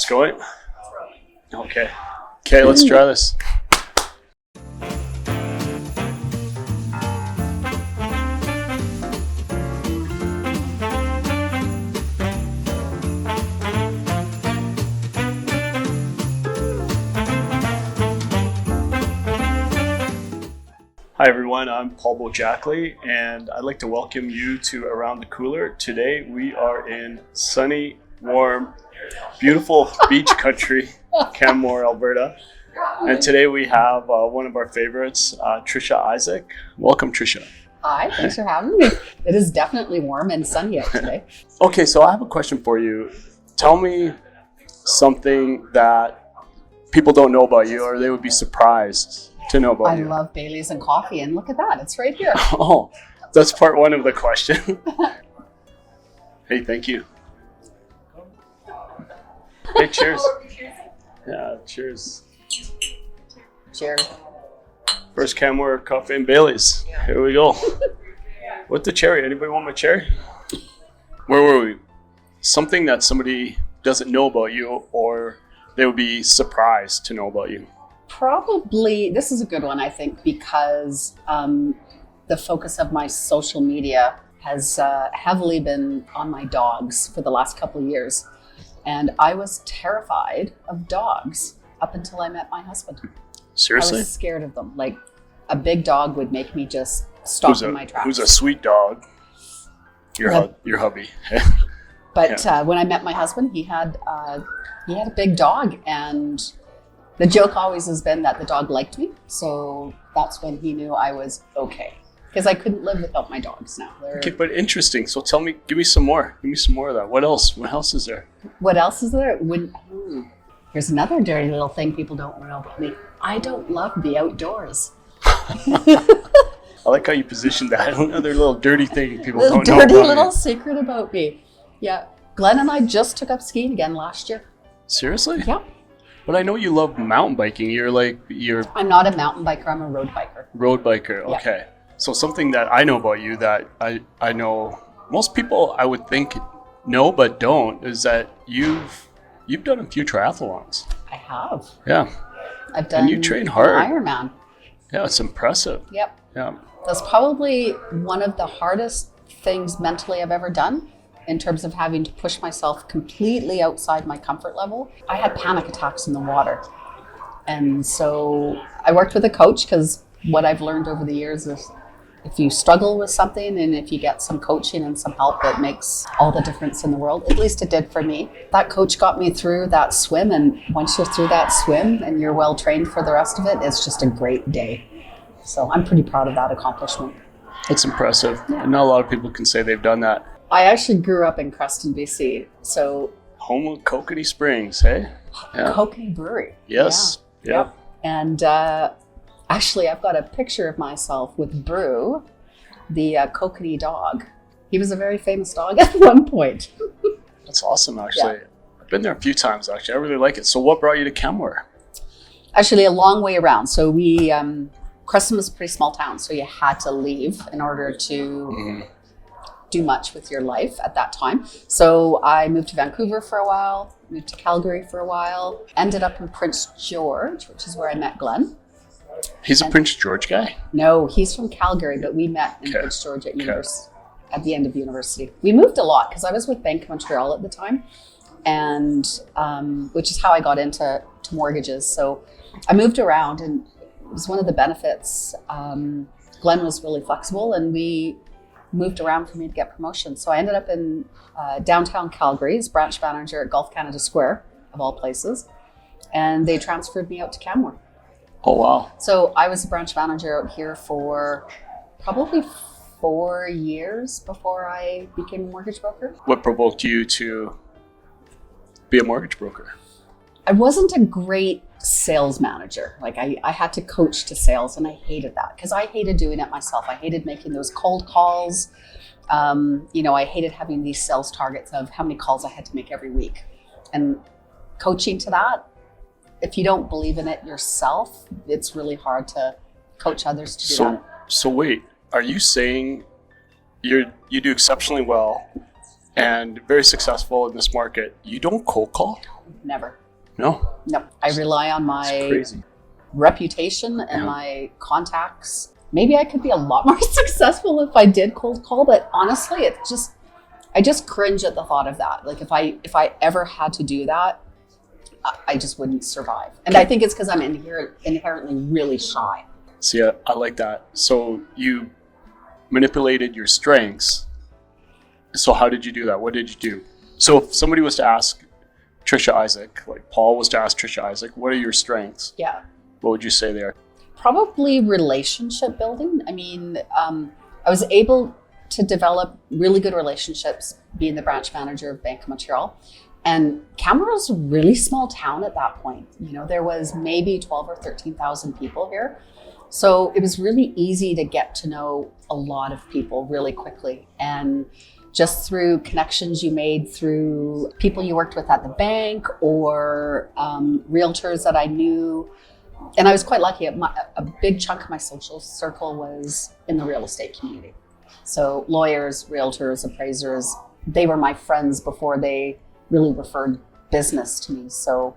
It's going? Okay. Okay, let's try this. Hi everyone, I'm Paul Bojakli, and I'd like to welcome you to Around the Cooler. Today we are in sunny, warm, beautiful beach country, Canmore, Alberta. And today we have one of our favorites, Trisha Isaac. Welcome, Trisha. Hi, thanks for having me. It is definitely warm and sunny out today. Okay, so I have a question for you. Tell me something that people don't know about you, or they would be surprised to know about you. I love Baileys and coffee, and look at that, it's right here. Oh, that's part one of the question. Hey, thank you. Hey, cheers. Yeah, cheers. Cheers. First Canmore coffee and Baileys. Here we go. With the cherry. Anybody want my cherry? Where were we? Something that somebody doesn't know about you, or they would be surprised to know about you. Probably, this is a good one, I think, because the focus of my social media has heavily been on my dogs for the last couple of years. And I was terrified of dogs up until I met my husband. Seriously? I was scared of them. Like, a big dog would make me just stop in my tracks. Who's a sweet dog? Your hubby. But when I met my husband, he had a big dog, and the joke always has been that the dog liked me. So that's when he knew I was okay, because I couldn't live without my dogs now. Okay, but interesting. So tell me, give me some more. Give me some more of that. What else? What else is there? What else is there? Here's another dirty little thing people don't know about me. I don't love the outdoors. I like how you positioned that. Another little dirty thing people don't know about dirty little you. secret about me. Yeah. Glenn and I just took up skiing again last year. Seriously? Yeah. But I know you love mountain biking. I'm not a mountain biker. I'm a road biker. Road biker. Okay. Yeah. So something that I know about you that I know most people I would think know but don't is that you've done a few triathlons. I have. Yeah. I've done. And you train hard. Ironman. Yeah, it's impressive. Yep. Yeah. That's probably one of the hardest things mentally I've ever done, in terms of having to push myself completely outside my comfort level. I had panic attacks in the water. And so I worked with a coach, because what I've learned over the years is if you struggle with something and if you get some coaching and some help, it makes all the difference in the world. At least it did for me. That coach got me through that swim, and once you're through that swim and you're well trained for the rest of it, it's just a great day. So I'm pretty proud of that accomplishment. It's impressive. Yeah. Not a lot of people can say they've done that. I actually grew up in Creston, BC. So home of Kokanee Springs, hey? Yeah. Kokanee Brewery. Yes. Yeah. Yep. And actually, I've got a picture of myself with Brew, the Kokanee dog. He was a very famous dog at one point. That's awesome, actually. Yeah. I've been there a few times, actually. I really like it. So what brought you to Canmore? Actually, a long way around. So Creston was a pretty small town, so you had to leave in order to do much with your life at that time. So I moved to Vancouver for a while, moved to Calgary for a while, ended up in Prince George, which is where I met Glenn. He's a Prince George guy? No, he's from Calgary, but we met in Prince George at at the end of university. We moved a lot because I was with Bank of Montreal at the time, and which is how I got into mortgages. So I moved around, and it was one of the benefits. Glenn was really flexible, and we moved around for me to get promotions. So I ended up in downtown Calgary as branch manager at Golf Canada Square, of all places, and they transferred me out to Canmore. Oh, wow. So I was a branch manager out here for probably 4 years before I became a mortgage broker. What provoked you to be a mortgage broker? I wasn't a great sales manager. Like I had to coach to sales, and I hated that because I hated doing it myself. I hated making those cold calls. I hated having these sales targets of how many calls I had to make every week. And coaching to that, if you don't believe in it yourself, it's really hard to coach others to do that. So wait, are you saying you do exceptionally well and very successful in this market. You don't cold call? Never. No? No. I rely on It's my crazy. reputation and my contacts. Maybe I could be a lot more successful if I did cold call, but honestly, I just cringe at the thought of that. Like if I ever had to do that, I just wouldn't survive. And I think it's because I'm inherently really shy. See, I like that. So you manipulated your strengths. So how did you do that? What did you do? So if somebody was to ask Trisha Isaac, like Paul was to ask Trisha Isaac, what are your strengths? Yeah. What would you say there? Probably relationship building. I mean, I was able to develop really good relationships being the branch manager of Bank of Montreal. And Canmore was a really small town at that point. You know, there was maybe 12 or 13,000 people here. So it was really easy to get to know a lot of people really quickly. And just through connections you made through people you worked with at the bank or realtors that I knew. And I was quite lucky. A big chunk of my social circle was in the real estate community. So lawyers, realtors, appraisers, they were my friends before they really referred business to me. So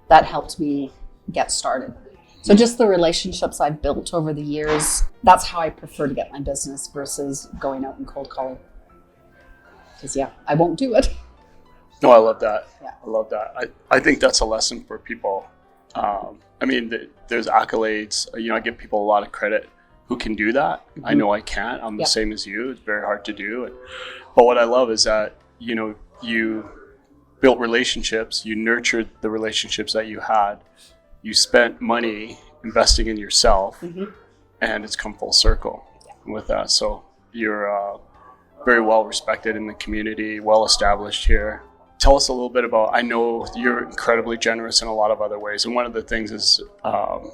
that helped me get started. So just the relationships I've built over the years, that's how I prefer to get my business versus going out and cold calling. Because I won't do it. No, I love that. Yeah. I love that. I think that's a lesson for people. I mean, there's accolades. I give people a lot of credit who can do that. Mm-hmm. I know I can't. I'm the same as you. It's very hard to do. But what I love is that, you built relationships, you nurtured the relationships that you had, you spent money investing in yourself, and it's come full circle with that. So you're very well respected in the community, well established here. Tell us a little bit about, I know you're incredibly generous in a lot of other ways, and one of the things is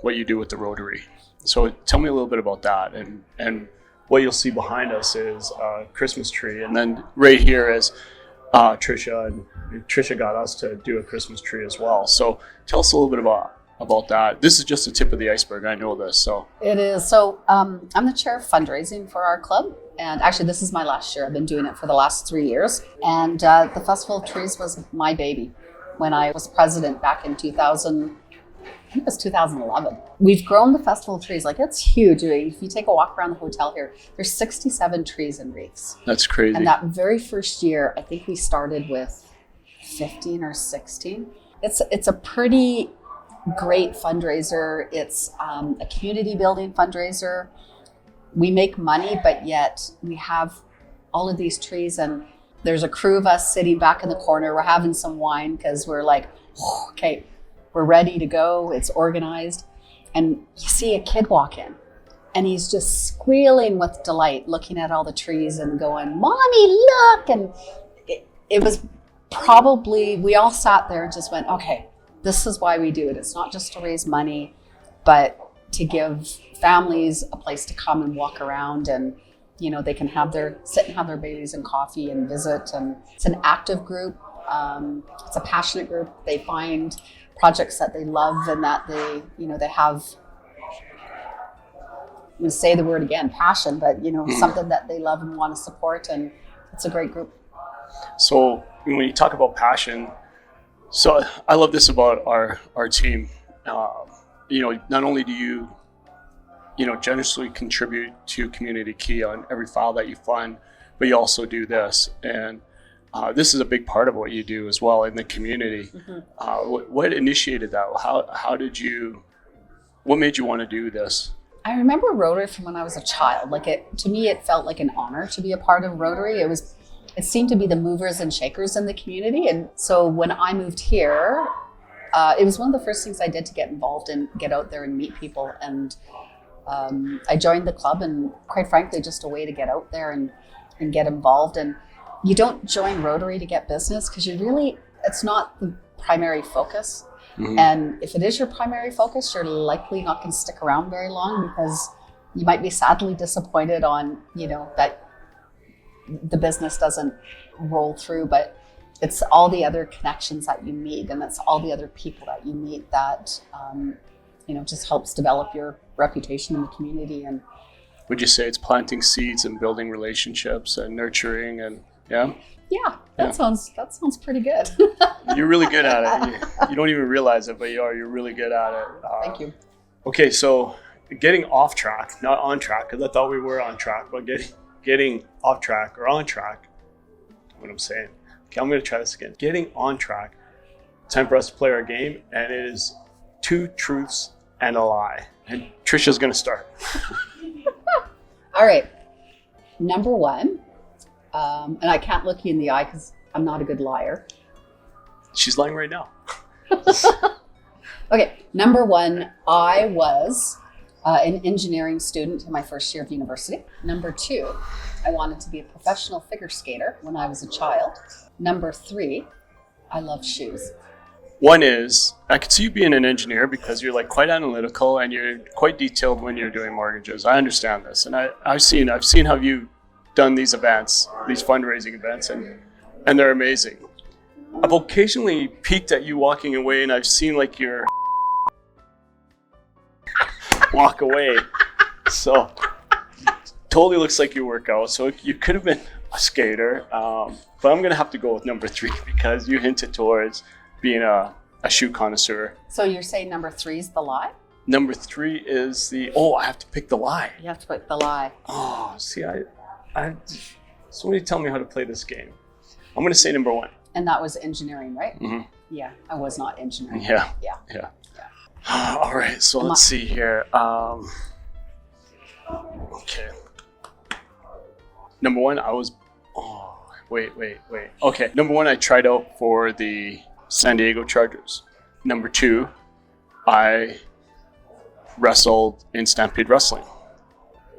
what you do with the Rotary. So tell me a little bit about that, and what you'll see behind us is a Christmas tree, and then right here is Trisha, and Trisha got us to do a Christmas tree as well. So tell us a little bit about that. This is just the tip of the iceberg. I know this. So it is. So I'm the chair of fundraising for our club. And actually, this is my last year. I've been doing it for the last 3 years. And the Festival of Trees was my baby when I was president back in 2000. I think it was 2011. We've grown the Festival of Trees. Like, it's huge. If you take a walk around the hotel here, there's 67 trees and wreaths. That's crazy. And that very first year, I think we started with 15 or 16. It's a pretty great fundraiser. It's a community building fundraiser. We make money, but yet we have all of these trees, and there's a crew of us sitting back in the corner. We're having some wine because we're like, okay, we're ready to go. It's organized. And you see a kid walk in, and he's just squealing with delight, looking at all the trees and going, "Mommy, look!" And it was probably, we all sat there and just went, okay, this is why we do it. It's not just to raise money, but to give families a place to come and walk around, and they can sit and have their babies and coffee and visit. And it's an active group. It's a passionate group. They find projects that they love and that they have, I'm going to say the word again, passion, but something that they love and want to support, and it's a great group. So when you talk about passion, so I love this about our team. Not only do you generously contribute to Community Key on every file that you fund, but you also do this. And this is a big part of what you do as well in the community. What initiated that? What made you want to do this? I remember Rotary from when I was a child. To me, it felt like an honor to be a part of Rotary. It seemed to be the movers and shakers in the community. And so when I moved here, it was one of the first things I did to get involved and get out there and meet people. And I joined the club, and quite frankly, just a way to get out there and get involved. And you don't join Rotary to get business because it's not the primary focus. And if it is your primary focus, you're likely not going to stick around very long, because you might be sadly disappointed on, that the business doesn't roll through. But it's all the other connections that you meet, and it's all the other people that you meet that, just helps develop your reputation in the community. And would you say it's planting seeds and building relationships and nurturing and Yeah, That sounds pretty good. You're really good at it. You don't even realize it, but you are. You're really good at it. Thank you. Okay, so getting off track, not on track, because I thought we were on track, but getting off track or on track, what I'm saying. Okay, I'm going to try this again. Getting on track. Time for us to play our game, and it is 2 truths and a lie. And Trisha's going to start. All right. Number 1, and I can't look you in the eye because I'm not a good liar. She's lying right now. Okay. Number 1, I was an engineering student in my first year of university. Number 2, I wanted to be a professional figure skater when I was a child. Number 3, I love shoes. One is, I could see you being an engineer because you're like quite analytical and you're quite detailed when you're doing mortgages. I understand this, and I've seen how you've done these events, these fundraising events, and they're amazing. I've occasionally peeked at you walking away, and I've seen like your walk away. So totally looks like you work out. So you could have been a skater, but I'm gonna have to go with number 3 because you hinted towards being a shoe connoisseur. So you're saying number 3 is the lie? Number 3 is I have to pick the lie. You have to pick the lie. Oh, see, somebody tell me how to play this game. I'm going to say number 1. And that was engineering, right? Mm-hmm. Yeah, I was not engineering. Yeah. All right, so let's see here. Okay. Number 1, I was... Oh, wait. Okay, number 1, I tried out for the San Diego Chargers. Number 2, I wrestled in Stampede Wrestling.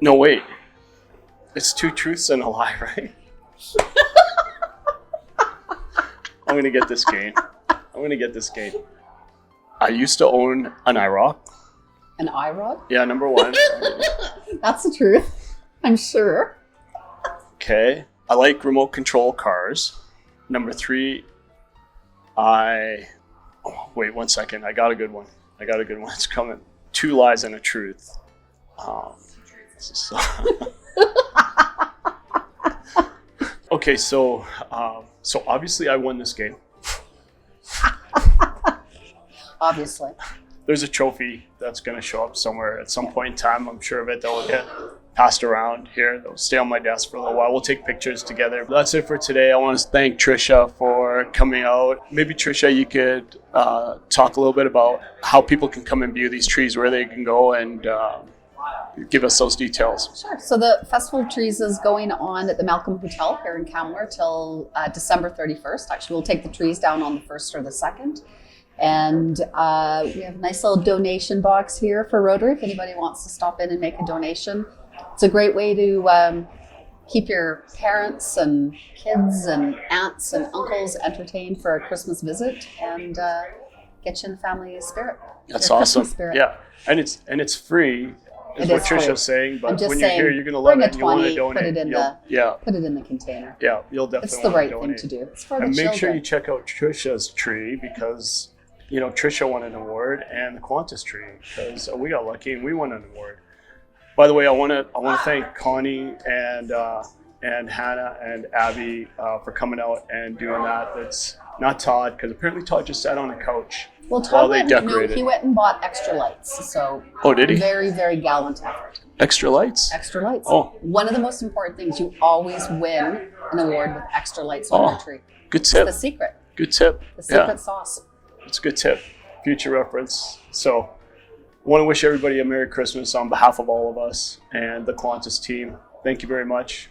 No, wait. It's 2 truths and a lie, right? I'm going to get this game. I used to own an IROC. An IROC? Yeah, number 1. That's the truth, I'm sure. Okay. I like remote control cars. Number 3, wait 1 second. I got a good one. It's coming. 2 lies and a truth. Okay, so obviously I won this game. Obviously. There's a trophy that's going to show up somewhere at some point in time. I'm sure of it. That will get passed around here. They'll stay on my desk for a little while. We'll take pictures together. That's it for today. I want to thank Trisha for coming out. Maybe Trisha, you could talk a little bit about how people can come and view these trees, where they can go, and give us those details. Sure. So the Festival of Trees is going on at the Malcolm Hotel here in Canmore till December 31st. Actually, we'll take the trees down on the 1st or the 2nd. And we have a nice little donation box here for Rotary if anybody wants to stop in and make a donation. It's a great way to keep your parents and kids and aunts and uncles entertained for a Christmas visit and get you in the family spirit. That's awesome. Spirit. Yeah, and it's free. Is what Trisha's saying, but when you're here, you're going to love it and you want to donate. Put it in the container. Yeah, you'll definitely It's the right thing to do. It's for the children. And make sure you check out Trisha's tree because, Trisha won an award, and the Quantus tree because we got lucky and we won an award. By the way, I want to thank Connie and Hannah and Abby for coming out and doing that. That's not Todd, because apparently Todd just sat on a couch. Well, Todd he went and bought extra lights. So did he? Very, very gallant effort. Extra lights? Extra lights. Oh. One of the most important things, you always win an award with extra lights on your tree. Good tip. It's the secret. Good tip. The secret sauce. It's a good tip. Future reference. So I want to wish everybody a Merry Christmas on behalf of all of us and the Quantus team. Thank you very much.